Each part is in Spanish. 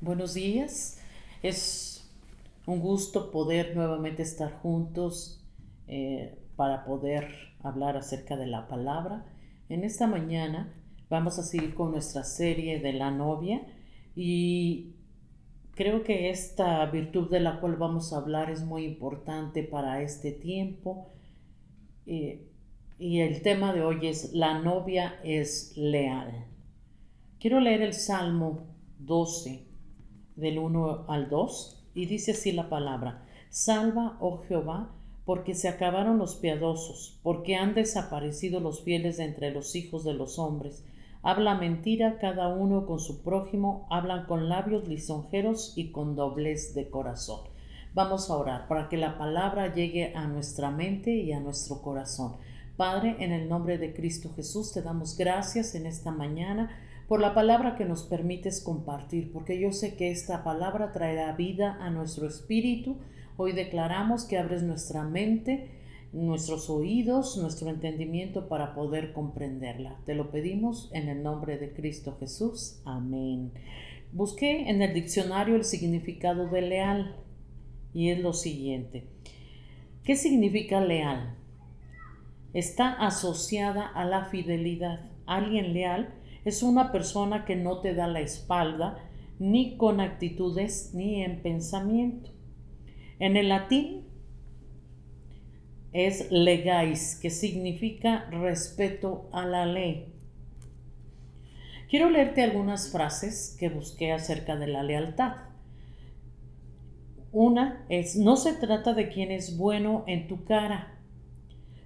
Buenos días. Es un gusto poder nuevamente estar juntos para poder hablar acerca de la palabra. En esta mañana vamos a seguir con nuestra serie de la novia y creo que esta virtud de la cual vamos a hablar es muy importante para este tiempo. eh, y el tema de hoy es: la novia es leal. Quiero leer el Salmo 12 del 1 al 2, y dice así la palabra: Salva, oh Jehová, porque se acabaron los piadosos, porque han desaparecido los fieles de entre los hijos de los hombres. Habla mentira cada uno con su prójimo, hablan con labios lisonjeros y con doblez de corazón. Vamos a orar para que la palabra llegue a nuestra mente y a nuestro corazón. Padre, en el nombre de Cristo Jesús, te damos gracias en esta mañana por la palabra que nos permites compartir, porque yo sé que esta palabra traerá vida a nuestro espíritu. Hoy declaramos que abres nuestra mente, nuestros oídos, nuestro entendimiento para poder comprenderla. Te lo pedimos en el nombre de Cristo Jesús. Amén. Busqué en el diccionario el significado de leal y es lo siguiente. ¿Qué significa leal? Está asociada a la fidelidad. Alguien leal es una persona que no te da la espalda, ni con actitudes ni en pensamiento. En el latín es legais, que significa respeto a la ley. Quiero leerte algunas frases que busqué acerca de la lealtad. Una es: no se trata de quién es bueno en tu cara,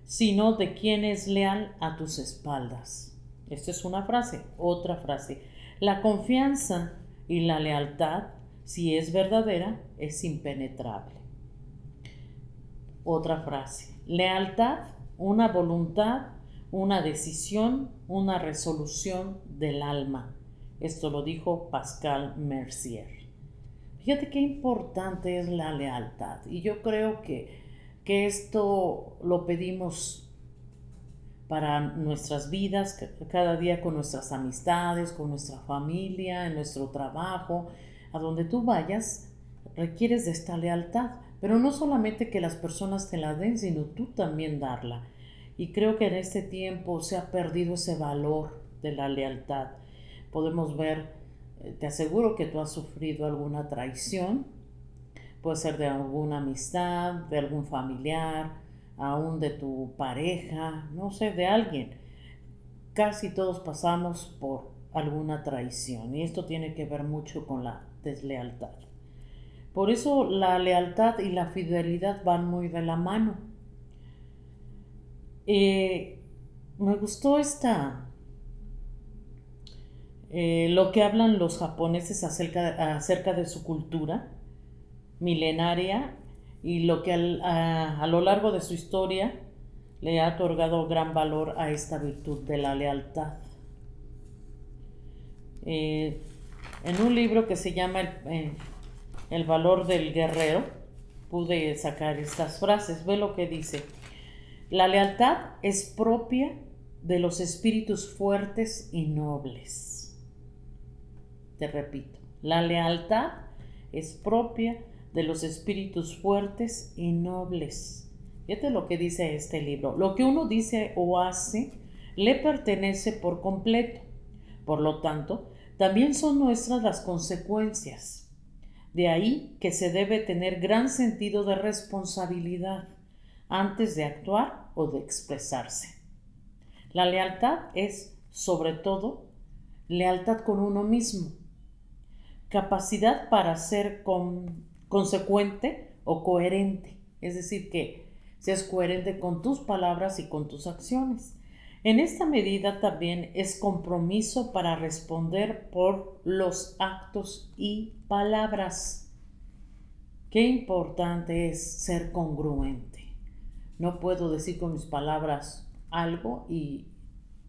sino de quién es leal a tus espaldas. Esta es una frase. Otra frase: la confianza y la lealtad, si es verdadera, es impenetrable. Otra frase: lealtad, una voluntad, una decisión, una resolución del alma. Esto lo dijo Pascal Mercier. Fíjate qué importante es la lealtad, y yo creo que esto lo pedimos para nuestras vidas, cada día, con nuestras amistades, con nuestra familia, en nuestro trabajo, a donde tú vayas, requieres de esta lealtad. Pero no solamente que las personas te la den, sino tú también darla. Y creo que en este tiempo se ha perdido ese valor de la lealtad. Podemos ver, te aseguro que tú has sufrido alguna traición. Puede ser de alguna amistad, de algún familiar, aún de tu pareja, no sé, de alguien. Casi todos pasamos por alguna traición, y esto tiene que ver mucho con la deslealtad. Por eso la lealtad y la fidelidad van muy de la mano. Me gustó lo que hablan los japoneses acerca de su cultura milenaria, y lo que a lo largo de su historia le ha otorgado gran valor a esta virtud de la lealtad. En un libro que se llama El valor del guerrero, pude sacar estas frases. Ve lo que dice: la lealtad es propia de los espíritus fuertes y nobles. Te repito, la lealtad es propia de los espíritus fuertes y nobles. Fíjate lo que dice este libro: lo que uno dice o hace le pertenece por completo. Por lo tanto, también son nuestras las consecuencias. De ahí que se debe tener gran sentido de responsabilidad antes de actuar o de expresarse. La lealtad es, sobre todo, lealtad con uno mismo, capacidad para ser consecuente o coherente, es decir, que seas coherente con tus palabras y con tus acciones. En esta medida también es compromiso para responder por los actos y palabras. Qué importante es ser congruente. No puedo decir con mis palabras algo y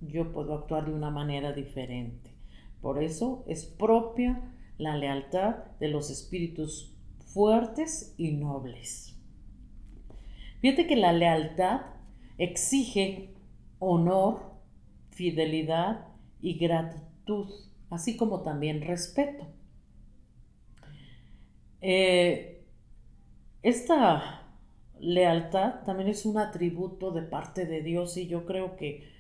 yo puedo actuar de una manera diferente. Por eso es propia la lealtad de los espíritus fuertes y nobles. Fíjate que la lealtad exige honor, fidelidad y gratitud, así como también respeto. Eh, esta lealtad también es un atributo de parte de Dios y yo creo que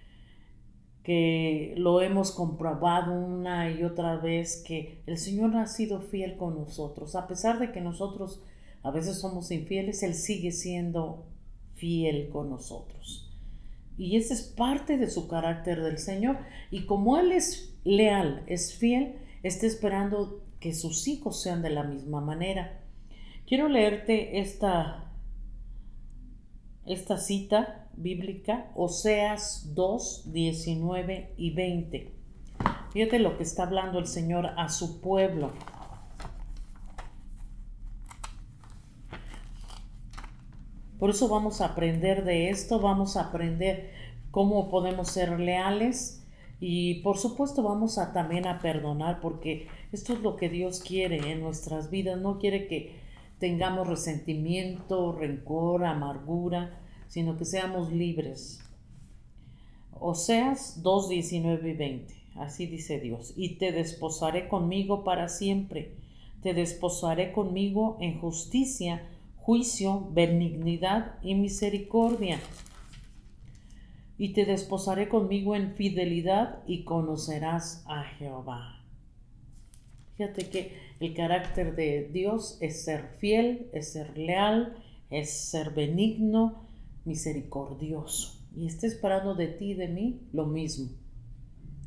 lo hemos comprobado una y otra vez que el Señor ha sido fiel con nosotros. A pesar de que nosotros a veces somos infieles, Él sigue siendo fiel con nosotros. Y ese es parte de su carácter del Señor. Y como Él es leal, es fiel, está esperando que sus hijos sean de la misma manera. Quiero leerte esta cita bíblica, Oseas 2, 19 y 20. Fíjate lo que está hablando el Señor a su pueblo. Por eso vamos a aprender de esto, vamos a aprender cómo podemos ser leales y por supuesto vamos a también a perdonar, porque esto es lo que Dios quiere en nuestras vidas. No quiere que tengamos resentimiento, rencor, amargura, sino que seamos libres. Oseas 2, 19 y 20. Así dice Dios: y te desposaré conmigo para siempre, te desposaré conmigo en justicia, juicio, benignidad y misericordia. Y te desposaré conmigo en fidelidad y conocerás a Jehová. Fíjate que el carácter de Dios es ser fiel, es ser leal, es ser benigno, misericordioso. Y está esperando de ti y de mí lo mismo.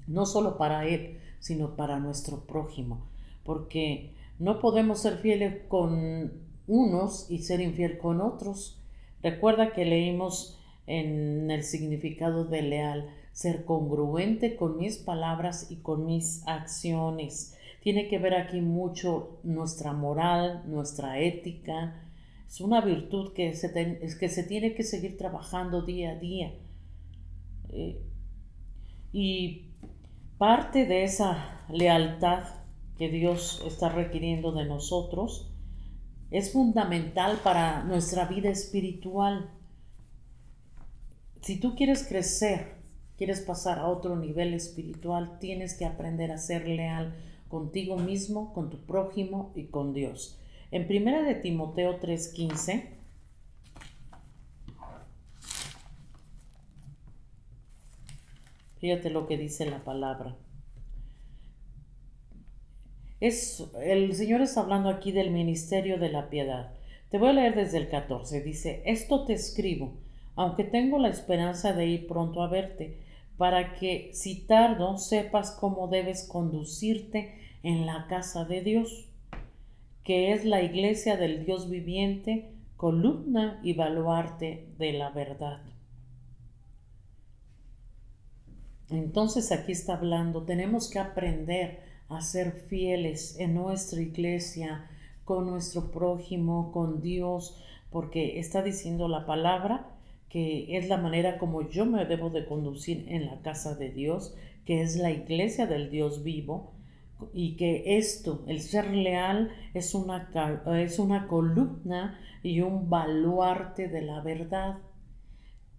No solo para Él, sino para nuestro prójimo. Porque no podemos ser fieles con unos y ser infiel con otros. Recuerda que leímos en el significado de leal: ser congruente con mis palabras y con mis acciones. Tiene que ver aquí mucho nuestra moral, nuestra ética. Es una virtud que se tiene que seguir trabajando día a día. Y parte de esa lealtad que Dios está requiriendo de nosotros es fundamental para nuestra vida espiritual. Si tú quieres crecer, quieres pasar a otro nivel espiritual, tienes que aprender a ser leal contigo mismo, con tu prójimo y con Dios. En 1 de Timoteo 3:15, fíjate lo que dice la palabra. El Señor está hablando aquí del ministerio de la piedad. Te voy a leer desde el 14. Dice: esto te escribo, aunque tengo la esperanza de ir pronto a verte, para que si tardo sepas cómo debes conducirte en la casa de Dios, que es la iglesia del Dios viviente, columna y baluarte de la verdad. Entonces aquí está hablando, tenemos que aprender a ser fieles en nuestra iglesia, con nuestro prójimo, con Dios, porque está diciendo la palabra que es la manera como yo me debo de conducir en la casa de Dios, que es la iglesia del Dios vivo, y que esto, el ser leal, es una columna y un baluarte de la verdad.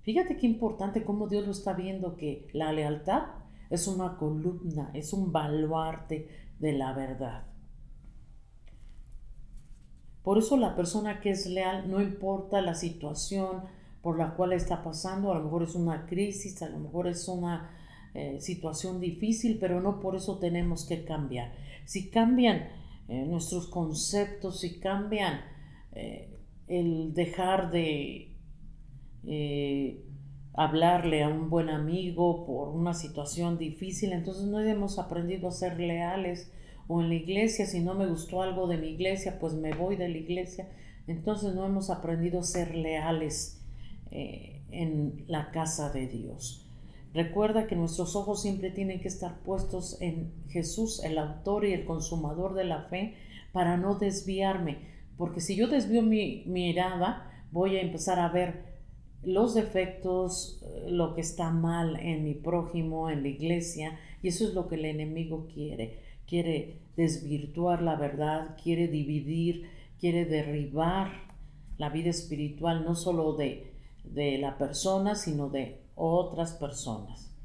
Fíjate qué importante cómo Dios lo está viendo, que la lealtad es una columna, es un baluarte de la verdad. Por eso la persona que es leal, no importa la situación por la cual está pasando, a lo mejor es una crisis, a lo mejor es una situación difícil, pero no por eso tenemos que cambiar. Si cambian nuestros conceptos, si cambian el dejar de hablarle a un buen amigo por una situación difícil, entonces no hemos aprendido a ser leales. O en la iglesia, si no me gustó algo de mi iglesia, pues me voy de la iglesia. Entonces no hemos aprendido a ser leales en la casa de Dios. Recuerda que nuestros ojos siempre tienen que estar puestos en Jesús, el autor y el consumador de la fe, para no desviarme. Porque si yo desvío mi mirada, voy a empezar a ver los defectos, lo que está mal en mi prójimo, en la iglesia, y eso es lo que el enemigo quiere. Quiere desvirtuar la verdad, quiere dividir, quiere derribar la vida espiritual, no solo de la persona, sino de otras personas.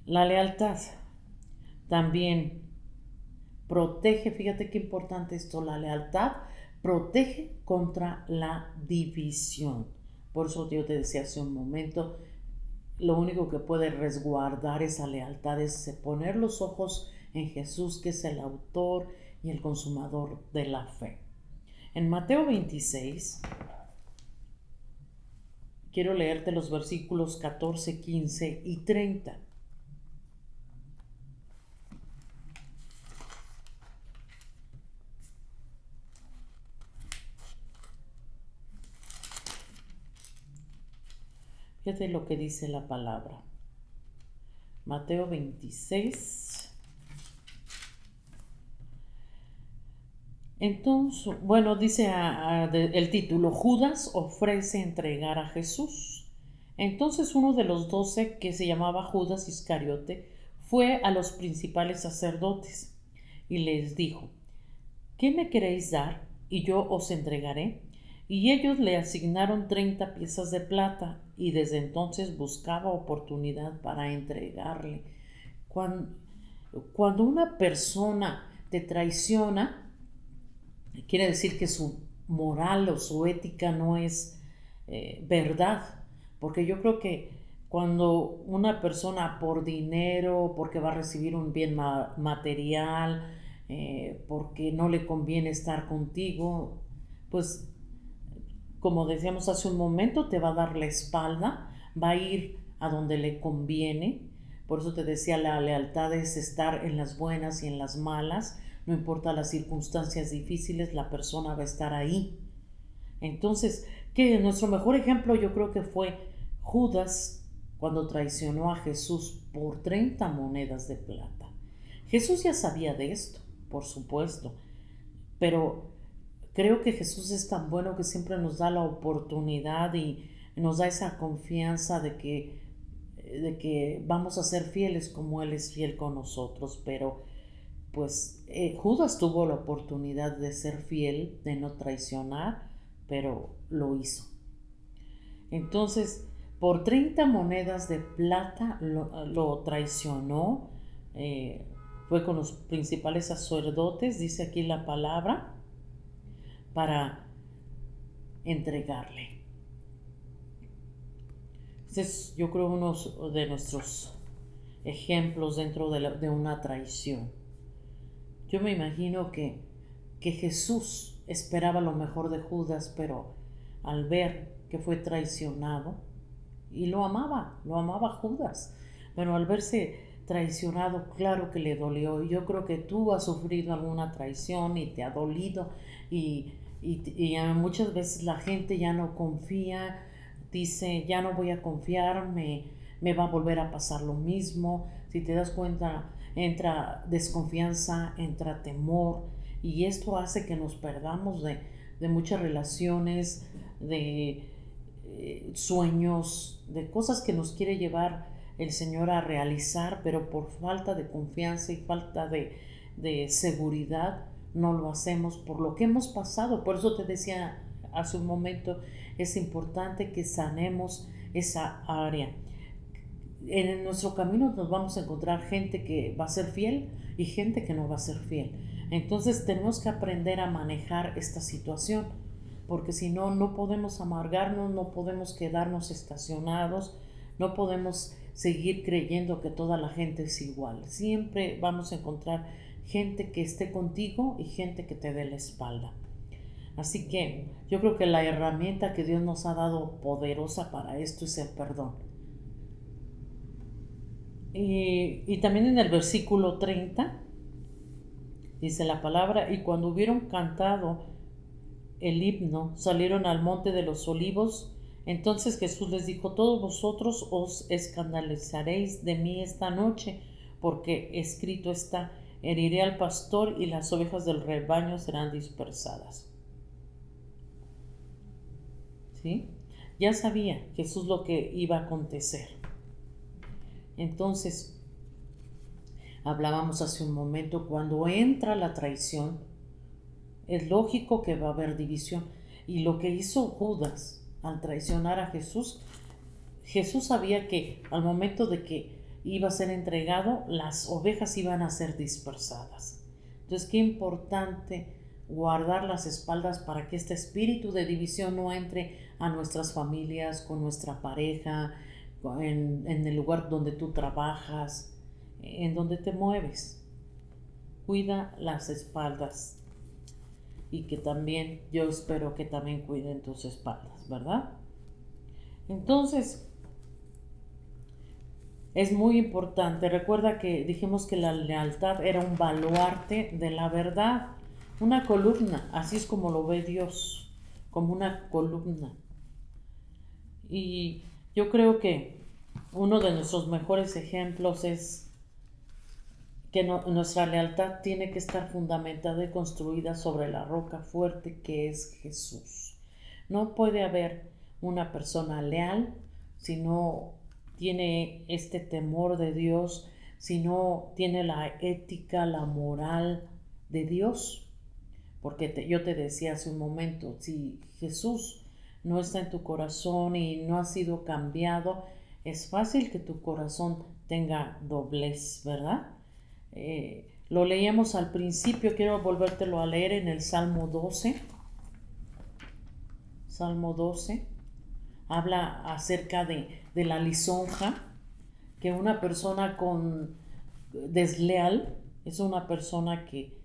La lealtad también protege, fíjate qué importante esto, la lealtad protege contra la división. Por eso yo te decía hace un momento, lo único que puede resguardar esa lealtad es poner los ojos en Jesús, que es el autor y el consumador de la fe. En Mateo 26, quiero leerte los versículos 14, 15 y 30. Fíjate lo que dice la palabra. Mateo 26. Entonces, bueno, dice el título, Judas ofrece entregar a Jesús. Entonces uno de los 12, que se llamaba Judas Iscariote, fue a los principales sacerdotes y les dijo, ¿qué me queréis dar? Y yo os entregaré. Y ellos le asignaron 30 piezas de plata, y desde entonces buscaba oportunidad para entregarle. Cuando una persona te traiciona, quiere decir que su moral o su ética no es verdad, porque yo creo que cuando una persona por dinero, porque va a recibir un bien material, porque no le conviene estar contigo, pues como decíamos hace un momento, te va a dar la espalda, va a ir a donde le conviene. Por eso te decía, la lealtad es estar en las buenas y en las malas. No importa las circunstancias difíciles, la persona va a estar ahí. Entonces, que nuestro mejor ejemplo yo creo que fue Judas cuando traicionó a Jesús por 30 monedas de plata. Jesús ya sabía de esto, por supuesto, pero creo que Jesús es tan bueno que siempre nos da la oportunidad y nos da esa confianza de que vamos a ser fieles como Él es fiel con nosotros. Pero pues Judas tuvo la oportunidad de ser fiel, de no traicionar, pero lo hizo. Entonces, por 30 monedas de plata lo traicionó. Fue con los principales sacerdotes, dice aquí la palabra, para entregarle. Este es, yo creo, uno de nuestros ejemplos dentro de una traición. Yo me imagino que Jesús esperaba lo mejor de Judas, pero al ver que fue traicionado, y lo amaba Judas, pero al verse traicionado, claro que le dolió. Y yo creo que tú has sufrido alguna traición y te ha dolido, y muchas veces la gente ya no confía, dice, ya no voy a confiar, me va a volver a pasar lo mismo. Si te das cuenta, entra desconfianza, entra temor, y esto hace que nos perdamos de muchas relaciones, de sueños, de cosas que nos quiere llevar el Señor a realizar, pero por falta de confianza y falta de seguridad no lo hacemos por lo que hemos pasado. Por eso te decía hace un momento, es importante que sanemos esa área. En nuestro camino nos vamos a encontrar gente que va a ser fiel y gente que no va a ser fiel. Entonces tenemos que aprender a manejar esta situación, porque si no, no podemos amargarnos, no podemos quedarnos estacionados, no podemos seguir creyendo que toda la gente es igual. Siempre vamos a encontrar gente que esté contigo y gente que te dé la espalda. Así que yo creo que la herramienta que Dios nos ha dado poderosa para esto es el perdón. Y también en el versículo 30 dice la palabra, y cuando hubieron cantado el himno, salieron al monte de los olivos. Entonces Jesús les dijo, todos vosotros os escandalizaréis de mí esta noche, porque escrito está, heriré al pastor y las ovejas del rebaño serán dispersadas. ¿Sí? Ya sabía Jesús lo que iba a acontecer. Entonces, hablábamos hace un momento, cuando entra la traición, es lógico que va a haber división. Y lo que hizo Judas al traicionar a Jesús, Jesús sabía que al momento de que iba a ser entregado, las ovejas iban a ser dispersadas. Entonces, qué importante guardar las espaldas para que este espíritu de división no entre a nuestras familias, con nuestra pareja, en el lugar donde tú trabajas, en donde te mueves. Cuida las espaldas y que también, yo espero que también cuiden tus espaldas, ¿verdad? Entonces, es muy importante. Recuerda que dijimos que la lealtad era un baluarte de la verdad, una columna, así es como lo ve Dios, como una columna. Y yo creo que uno de nuestros mejores ejemplos es que nuestra lealtad tiene que estar fundamentada y construida sobre la roca fuerte que es Jesús. No puede haber una persona leal si no tiene este temor de Dios, si no tiene la ética, la moral de Dios. Porque yo te decía hace un momento, si Jesús no está en tu corazón y no ha sido cambiado, es fácil que tu corazón tenga doblez, ¿verdad? Lo leíamos al principio, quiero volvértelo a leer en el Salmo 12. Salmo 12 habla acerca de la lisonja, que una persona desleal es una persona que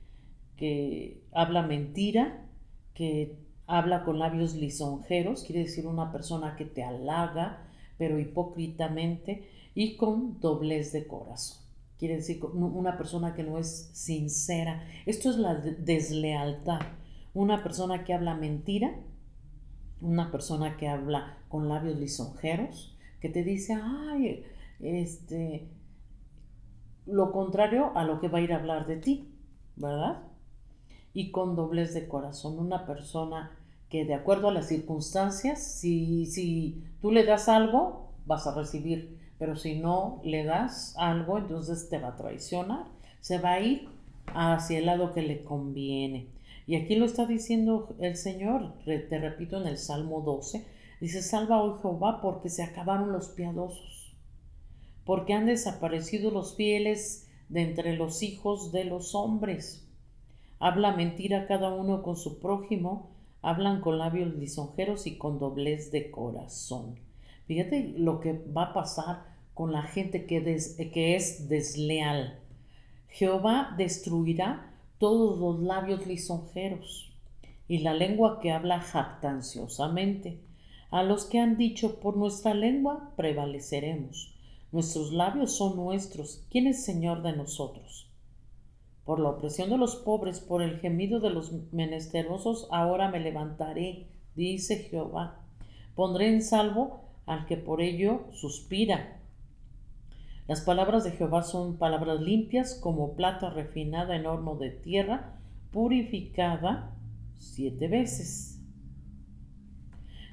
habla mentira, que habla con labios lisonjeros, quiere decir una persona que te halaga, pero hipócritamente, y con doblez de corazón. Quiere decir una persona que no es sincera. Esto es la deslealtad. Una persona que habla mentira, una persona que habla con labios lisonjeros, que te dice, ay, lo contrario a lo que va a ir a hablar de ti, ¿verdad? Y con doblez de corazón, una persona que de acuerdo a las circunstancias, si tú le das algo, vas a recibir, pero si no le das algo, entonces te va a traicionar, se va a ir hacia el lado que le conviene. Y aquí lo está diciendo el Señor, te repito, en el Salmo 12, dice, salva hoy Jehová porque se acabaron los piadosos, porque han desaparecido los fieles de entre los hijos de los hombres. Habla mentira cada uno con su prójimo, hablan con labios lisonjeros y con doblez de corazón. Fíjate lo que va a pasar con la gente que es desleal. Jehová destruirá todos los labios lisonjeros y la lengua que habla jactanciosamente. A los que han dicho, por nuestra lengua prevaleceremos. Nuestros labios son nuestros. ¿Quién es Señor de nosotros? Por la opresión de los pobres, por el gemido de los menesterosos, ahora me levantaré, dice Jehová. Pondré en salvo al que por ello suspira. Las palabras de Jehová son palabras limpias como plata refinada en horno de tierra, purificada 7 veces.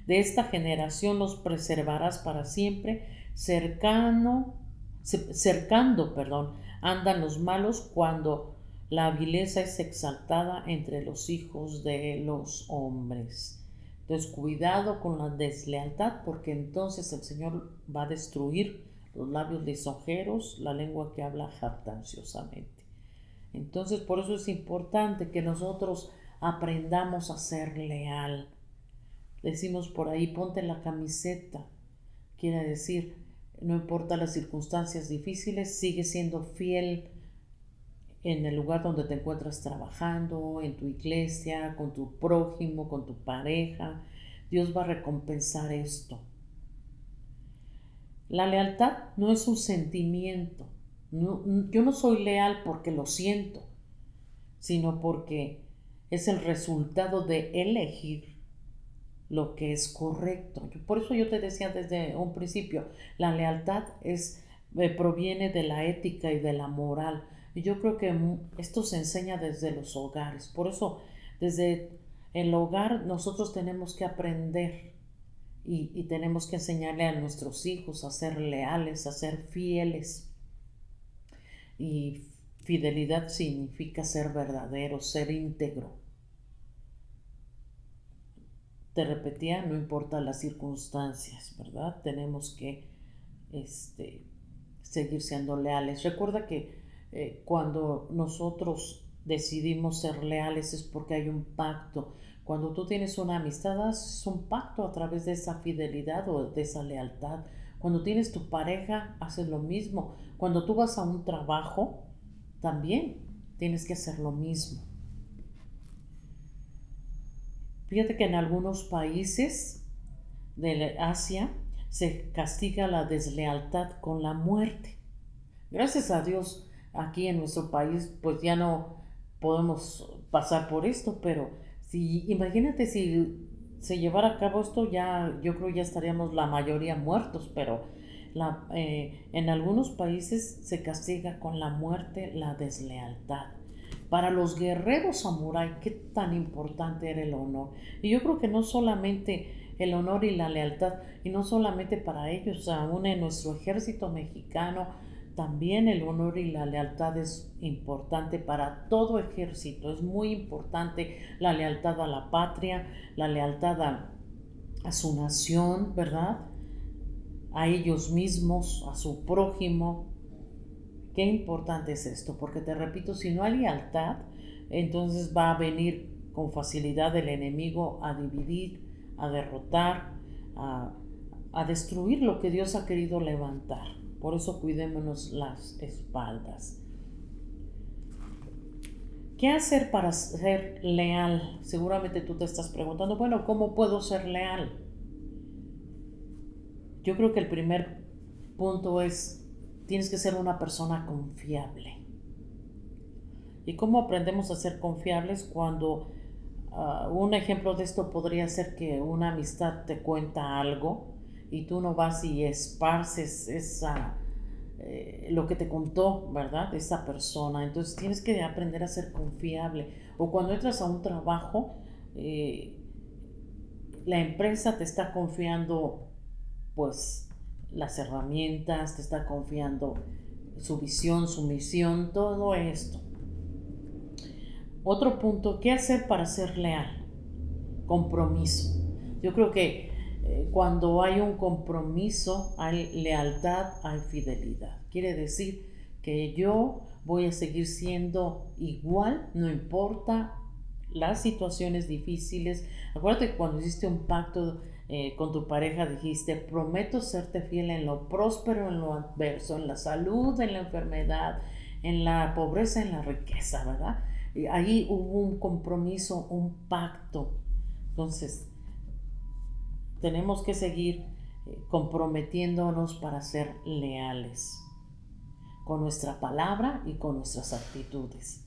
De esta generación los preservarás para siempre, cercando, andan los malos cuando la vileza es exaltada entre los hijos de los hombres. Entonces, cuidado con la deslealtad, porque entonces el Señor va a destruir los labios lisonjeros, la lengua que habla jactanciosamente. Entonces, por eso es importante que nosotros aprendamos a ser leal. Decimos por ahí, ponte la camiseta. Quiere decir, no importa las circunstancias difíciles, sigue siendo fiel en el lugar donde te encuentras trabajando, en tu iglesia, con tu prójimo, con tu pareja. Dios va a recompensar esto. La lealtad no es un sentimiento. Yo no soy leal porque lo siento, sino porque es el resultado de elegir lo que es correcto. Por eso yo te decía desde un principio, la lealtad proviene de la ética y de la moral. Y yo creo que esto se enseña desde los hogares. Por eso, desde el hogar nosotros tenemos que aprender y tenemos que enseñarle a nuestros hijos a ser leales, a ser fieles. Y fidelidad significa ser verdadero, ser íntegro. Te repetía, no importa las circunstancias, ¿verdad? Tenemos que seguir siendo leales. Recuerda que cuando nosotros decidimos ser leales es porque hay un pacto. Cuando tú tienes una amistad, haces un pacto a través de esa fidelidad o de esa lealtad. Cuando tienes tu pareja, haces lo mismo. Cuando tú vas a un trabajo, también tienes que hacer lo mismo. Fíjate que en algunos países de Asia se castiga la deslealtad con la muerte. Gracias a Dios, aquí en nuestro país, pues ya no podemos pasar por esto, pero si imagínate si se llevara a cabo esto, ya yo creo ya estaríamos la mayoría muertos, pero en algunos países se castiga con la muerte la deslealtad. Para los guerreros samurái, qué tan importante era el honor. Y yo creo que no solamente el honor y la lealtad, y no solamente para ellos, aún en nuestro ejército mexicano, también el honor y la lealtad es importante para todo ejército. Es muy importante la lealtad a la patria, la lealtad a su nación, ¿verdad? A ellos mismos, a su prójimo. Qué importante es esto, porque te repito, si no hay lealtad, entonces va a venir con facilidad el enemigo a dividir, a derrotar, a destruir lo que Dios ha querido levantar. Por eso cuidémonos las espaldas. ¿Qué hacer para ser leal? Seguramente tú te estás preguntando, bueno, ¿cómo puedo ser leal? Yo creo que el primer punto es, tienes que ser una persona confiable. ¿Y cómo aprendemos a ser confiables? Cuando un ejemplo de esto podría ser que una amistad te cuenta algo y tú no vas y esparces lo que te contó, ¿verdad? Esa persona. Entonces tienes que aprender a ser confiable. O cuando entras a un trabajo, la empresa te está confiando pues las herramientas, te está confiando su visión, su misión, todo esto. Otro punto, ¿qué hacer para ser leal? Compromiso. Yo creo que cuando hay un compromiso, hay lealtad, hay fidelidad. Quiere decir que yo voy a seguir siendo igual, no importa las situaciones difíciles. Acuérdate que cuando hiciste un pacto con tu pareja dijiste, prometo serte fiel en lo próspero, en lo adverso, en la salud, en la enfermedad, en la pobreza, en la riqueza, ¿verdad? Y ahí hubo un compromiso, un pacto. Entonces, tenemos que seguir comprometiéndonos para ser leales con nuestra palabra y con nuestras actitudes.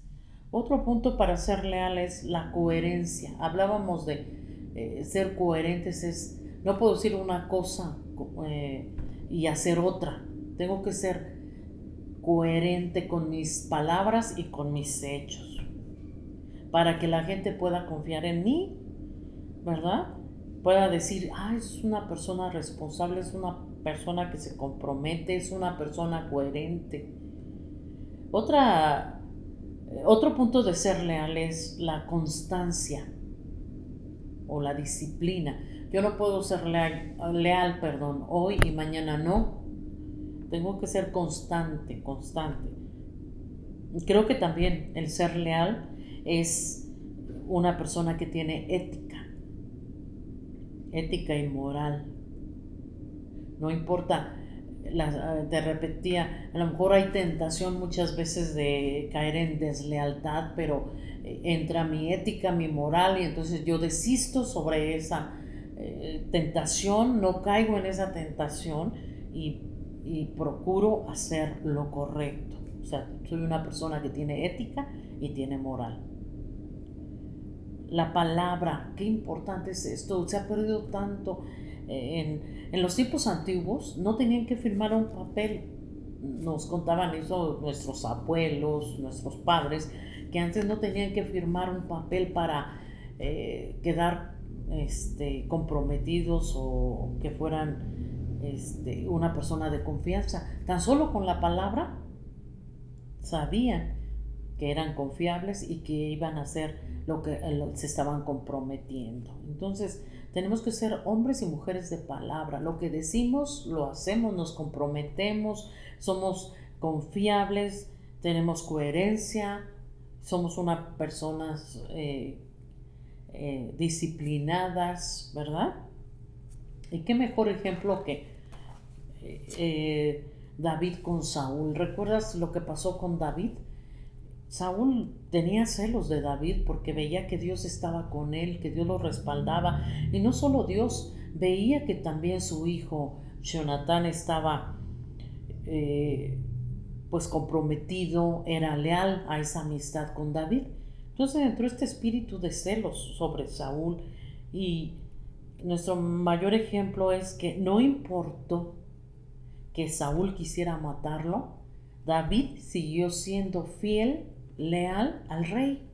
Otro punto para ser leal es la coherencia. Hablábamos de ser coherentes, no puedo decir una cosa y hacer otra. Tengo que ser coherente con mis palabras y con mis hechos para que la gente pueda confiar en mí, ¿verdad? Pueda decir, es una persona responsable, es una persona que se compromete, es una persona coherente. Otro punto de ser leal es la constancia o la disciplina. Yo no puedo ser leal, hoy y mañana no. Tengo que ser constante. Creo que también el ser leal es una persona que tiene ética y moral. No importa, te repetía, a lo mejor hay tentación muchas veces de caer en deslealtad, pero entra mi ética, mi moral, y entonces yo desisto sobre esa tentación, no caigo en esa tentación y procuro hacer lo correcto. O sea, soy una persona que tiene ética y tiene moral. La palabra, qué importante es esto, se ha perdido tanto. En los tiempos antiguos no tenían que firmar un papel, nos contaban eso nuestros abuelos, nuestros padres, que antes no tenían que firmar un papel para quedar comprometidos o que fueran una persona de confianza. Tan solo con la palabra sabían que eran confiables y que iban a hacer lo que se estaban comprometiendo. Entonces tenemos que ser hombres y mujeres de palabra. Lo que decimos lo hacemos, nos comprometemos, somos confiables, tenemos coherencia, somos unas personas disciplinadas, ¿verdad? Y qué mejor ejemplo que David con Saúl. ¿Recuerdas lo que pasó con David? Saúl tenía celos de David porque veía que Dios estaba con él, que Dios lo respaldaba. Y no solo Dios, veía que también su hijo Jonatán estaba pues comprometido, era leal a esa amistad con David. Entonces entró este espíritu de celos sobre Saúl, y nuestro mayor ejemplo es que no importó que Saúl quisiera matarlo, David siguió siendo fiel, leal al rey,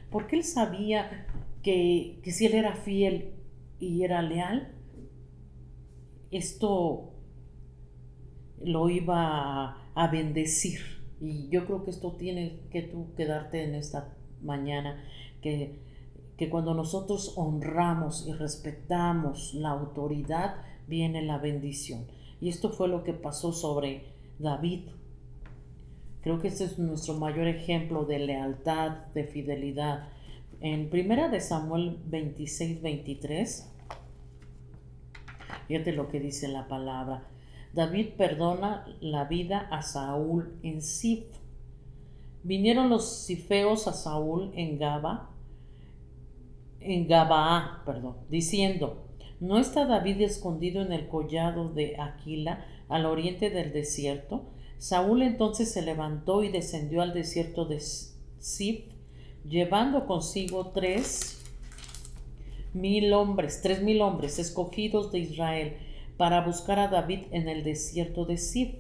porque él sabía que si él era fiel y era leal, esto lo iba a bendecir. Y yo creo que esto tiene que tú quedarte en esta mañana, que cuando nosotros honramos y respetamos la autoridad, viene la bendición. Y esto fue lo que pasó sobre David. Creo que este es nuestro mayor ejemplo de lealtad, de fidelidad. En 1 Samuel 26-23, fíjate lo que dice la palabra. David perdona la vida a Saúl en Zif. Vinieron los zifeos a Saúl en Gabaa, diciendo: ¿no está David escondido en el collado de Aquila, al oriente del desierto? Saúl entonces se levantó y descendió al desierto de Zif, llevando consigo 3,000 hombres escogidos de Israel, para buscar a David en el desierto de Zif.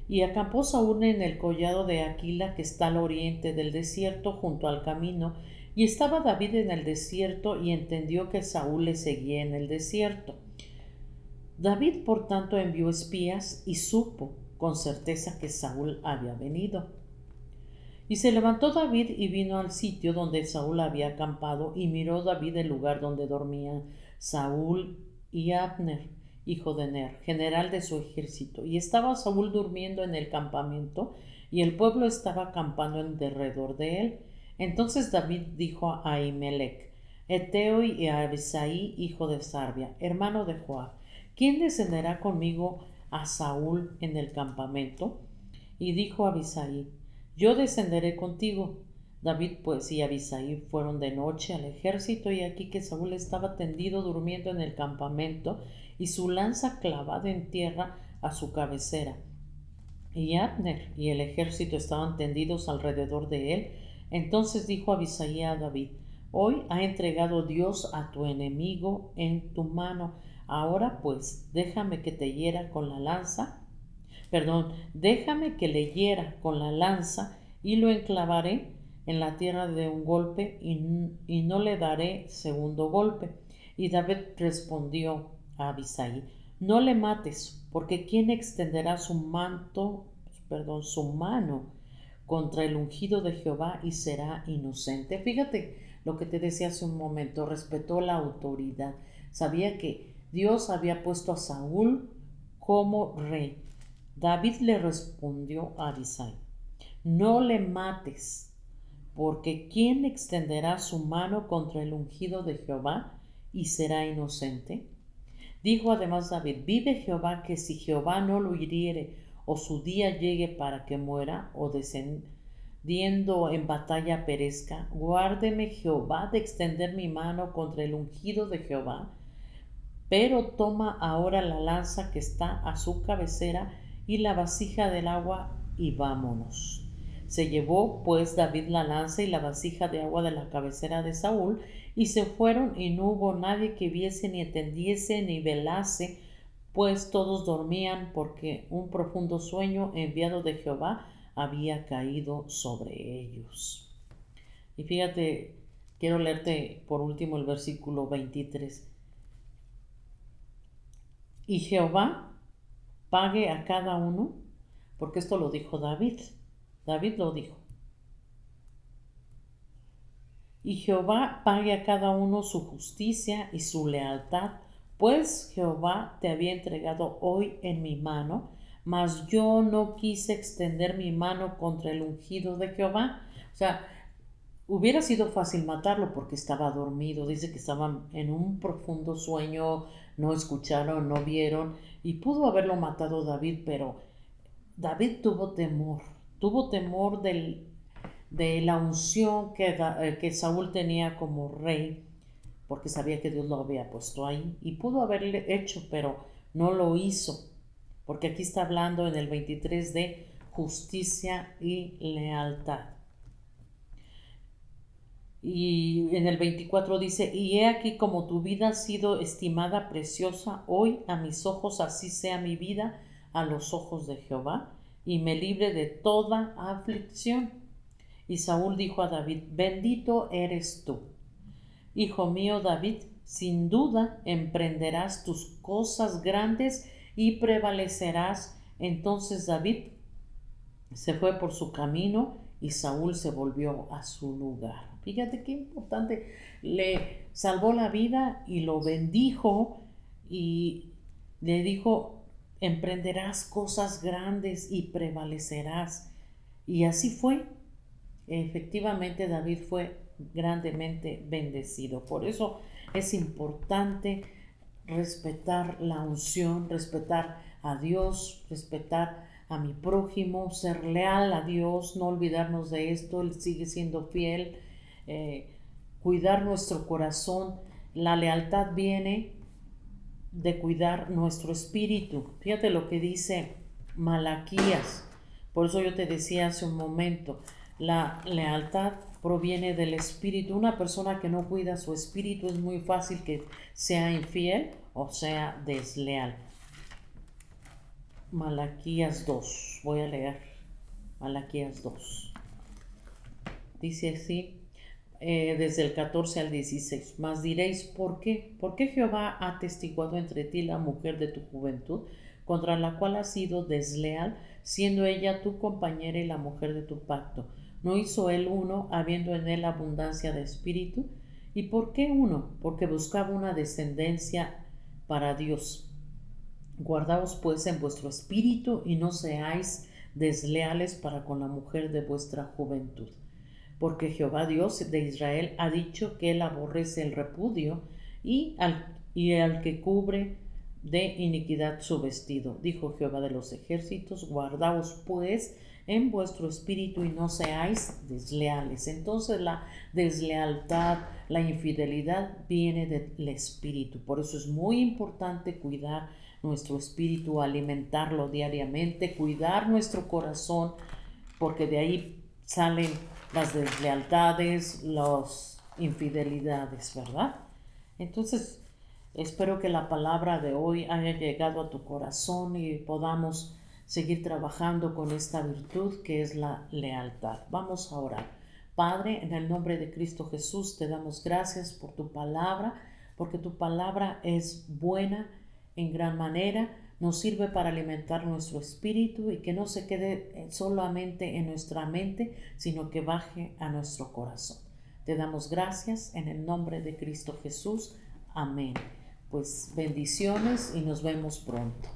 Y acampó Saúl en el collado de Aquila, que está al oriente del desierto, junto al camino. Y estaba David en el desierto, y entendió que Saúl le seguía en el desierto. David, por tanto, envió espías y supo con certeza que Saúl había venido. Y se levantó David y vino al sitio donde Saúl había acampado, y miró David el lugar donde dormían Saúl y Abner, hijo de Ner, general de su ejército. Y estaba Saúl durmiendo en el campamento, y el pueblo estaba acampando en derredor de él. Entonces David dijo a Ahimelech, Eteo, y a Abisai, hijo de Sarbia, hermano de Joab: ¿quién descenderá conmigo a Saúl en el campamento? Y dijo Abisai: yo descenderé contigo. David pues y Abisai fueron de noche al ejército, y aquí que Saúl estaba tendido durmiendo en el campamento, y su lanza clavada en tierra a su cabecera. Y Abner y el ejército estaban tendidos alrededor de él. Entonces dijo Abisai a David: hoy ha entregado Dios a tu enemigo en tu mano. Ahora pues déjame que te hiera con la lanza. Déjame que le hiera con la lanza, y lo enclavaré en la tierra de un golpe, y no le daré segundo golpe. Y David respondió a Abisai: no le mates, porque ¿quién extenderá su mano contra el ungido de Jehová y será inocente? Fíjate lo que te decía hace un momento, respetó la autoridad. Sabía que Dios había puesto a Saúl como rey. David le respondió a Abisai: no le mates, porque ¿quién extenderá su mano contra el ungido de Jehová y será inocente? Dijo además David: vive Jehová, que si Jehová no lo hiriere, o su día llegue para que muera, o descendiendo en batalla perezca, guárdeme Jehová de extender mi mano contra el ungido de Jehová. Pero toma ahora la lanza que está a su cabecera y la vasija del agua, y vámonos. Se llevó pues David la lanza y la vasija de agua de la cabecera de Saúl, y se fueron, y no hubo nadie que viese, ni entendiese, ni velase, pues todos dormían, porque un profundo sueño enviado de Jehová había caído sobre ellos. Y fíjate, quiero leerte por último el versículo 23. Y Jehová pague a cada uno, porque esto lo dijo David. David lo dijo. Y Jehová pague a cada uno su justicia y su lealtad, pues Jehová te había entregado hoy en mi mano, mas yo no quise extender mi mano contra el ungido de Jehová. O sea, Hubiera sido fácil matarlo porque estaba dormido. Dice que estaban en un profundo sueño, no escucharon, no vieron y pudo haberlo matado David, pero David tuvo temor de la unción que Saúl tenía como rey, porque sabía que Dios lo había puesto ahí y pudo haberle hecho, pero no lo hizo, porque aquí está hablando en el 23 de justicia y lealtad. Y en el 24 dice, y he aquí como tu vida ha sido estimada preciosa, hoy a mis ojos así sea mi vida a los ojos de Jehová, y me libre de toda aflicción. Y Saúl dijo a David, bendito eres tú, hijo mío David, sin duda emprenderás tus cosas grandes y prevalecerás. Entonces David se fue por su camino y Saúl se volvió a su lugar. Fíjate qué importante. Le salvó la vida y lo bendijo y le dijo, emprenderás cosas grandes y prevalecerás. Y así fue. Efectivamente, David fue grandemente bendecido. Por eso es importante respetar la unción, respetar a Dios, respetar a mi prójimo, ser leal a Dios, no olvidarnos de esto, Él sigue siendo fiel, cuidar nuestro corazón. La lealtad viene de cuidar nuestro espíritu. Fíjate lo que dice Malaquías. Por eso yo te decía hace un momento, la lealtad proviene del espíritu. Una persona que no cuida su espíritu es muy fácil que sea infiel o sea desleal. Malaquías 2, voy a leer Malaquías 2. Dice así, desde el 14 al 16. Mas diréis, ¿por qué? ¿Por qué Jehová ha atestiguado entre ti la mujer de tu juventud, contra la cual has sido desleal, siendo ella tu compañera y la mujer de tu pacto? ¿No hizo él uno, habiendo en él abundancia de espíritu? ¿Y por qué uno? Porque buscaba una descendencia para Dios. Guardaos pues en vuestro espíritu y no seáis desleales para con la mujer de vuestra juventud. Porque Jehová Dios de Israel ha dicho que él aborrece el repudio y al que cubre de iniquidad su vestido. Dijo Jehová de los ejércitos, guardaos pues en vuestro espíritu y no seáis desleales. Entonces la deslealtad, la infidelidad viene del espíritu. Por eso es muy importante cuidar nuestro espíritu, alimentarlo diariamente, cuidar nuestro corazón, porque de ahí salen las deslealtades, las infidelidades, ¿verdad? Entonces, espero que la palabra de hoy haya llegado a tu corazón y podamos seguir trabajando con esta virtud que es la lealtad. Vamos a orar. Padre, en el nombre de Cristo Jesús, te damos gracias por tu palabra, porque tu palabra es buena en gran manera, nos sirve para alimentar nuestro espíritu y que no se quede solamente en nuestra mente, sino que baje a nuestro corazón. Te damos gracias en el nombre de Cristo Jesús. Amén. Pues bendiciones y nos vemos pronto.